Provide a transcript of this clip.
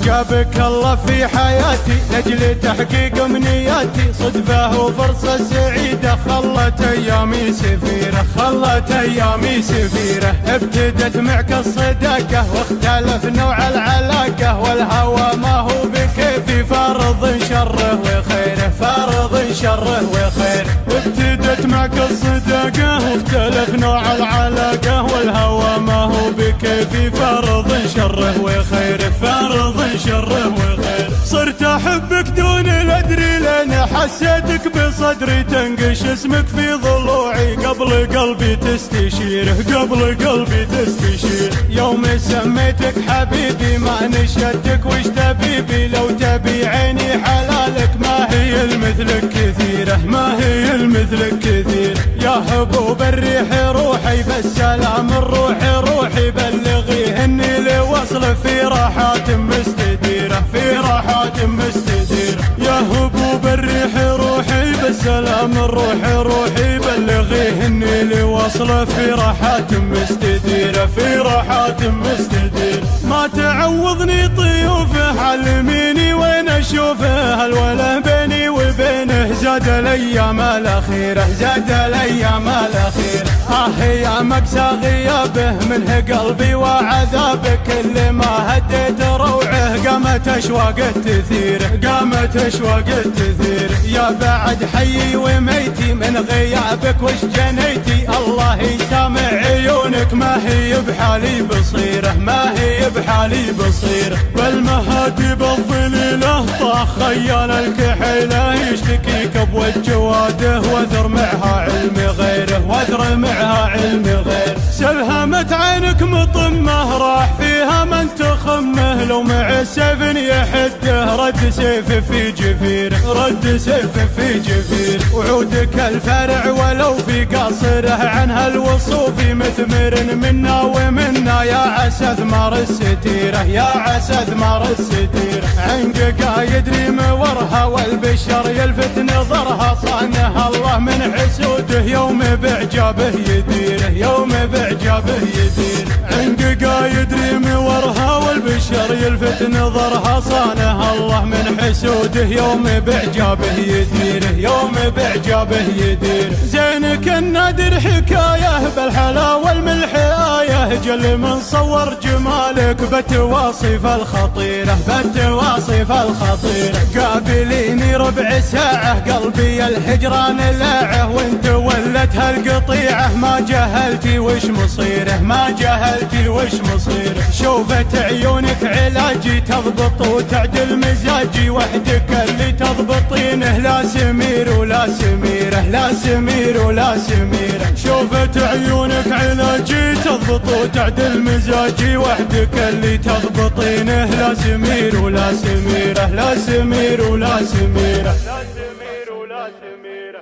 جابك الله في حياتي لأجل تحقيق أمنياتي، صدفة وفرصة سعيدة خلت أيامي سفيرة، خلت أيامي سفيرة. ابتدت معك الصداقة واختلف نوع العلاقة، والهوى ما هو بكيفي فارض شره وخيره، فارض شره وخيره. ابتدت معك الصداقة واختلف نوع العلاقة، والهوى ما هو بكيفي فارض شره وخيره، فارض شره وخيره. صرت أحبك دون الأدري لأن حسيتك بصدري، تنقش اسمك في ضلوعي قبل قلبي تستشيره، قبل قلبي تستشير. يوم سميتك حبيبي ما نشدتك وش تبيبي، لو تبي عيني حلالك ما هي المثلك كثيرة، ما هي المثلك كثير. يا هبوب الريح روحي بالسلام الروح روحي، بلغيه اني لوصل في راحات مستديرة، في راحات مستديرة. يا هبوب الريح روحي بالسلام الروح روحي، بلغيه اني لوصل في راحات مستديرة، في راحات مستديرة. ما تعوضني طيوفه علميني وين اشوفه، الوله بيني وبينه زاد الايام الاخيره، زاد الايام الاخيره. يا مقسى غيابه منه قلبي وعذابه، كل ما هديت روعه قامت اشواق تثير، قامت اشواق تثير. يا بعد حيي وميتي من غيابك وش جنيتي، الله يسامع عيونك ما هي بحالي بصيره، ما هي بحالي بصيره. بالمهادي بالظليله طاح خيال الكحيله، يشتكيك بوجه واده واثر معها علم غيره، واثر معها علم غيره. سلهمت عينك مطمه راح فيها من تخمه، لو مع السيف يحده رد سيف في جفيره، رد سيف في جفير. وعودك الفرع ولو في قصره عنها الوصوف مثمر منا ومنا، يا عسى ثمار الستيره، يا عسى ثمار الستيره. عنقك يدري مورها والبشر يلفت نظرها، صانها الله من حسوده يوم باعجابه يديره، يوم باعجابه يدير. عنقك يدري مورها والبشر يلفت نظرها، صانها الله من حسوده يوم باعجابه يديره، يوم باعجابه يدير. زينك النادر حكايه بالحلا والملح آية، جل من صور جمالك بالتواصف الخطيرة، بالتواصف الخطيرة. قابليني ربع ساعة قلبي الهجران لاعه، وانت ولت هالقطيعة ما جهلتي وش مصيره، ما جهلتي وش مصيره. شوفت عيونك علاجي تضبط وتعدل مزاجي، وحدك اللي تضبطينه لا سمير ولا سميره، لا سمير ولا سميره. شوفت عيونك علاجي تضبط وتعدل مزاجي، وحدك اللي تضبطينه لا سمير ولا سميره، لا سمير ولا سميره، لا سمير ولا سميره.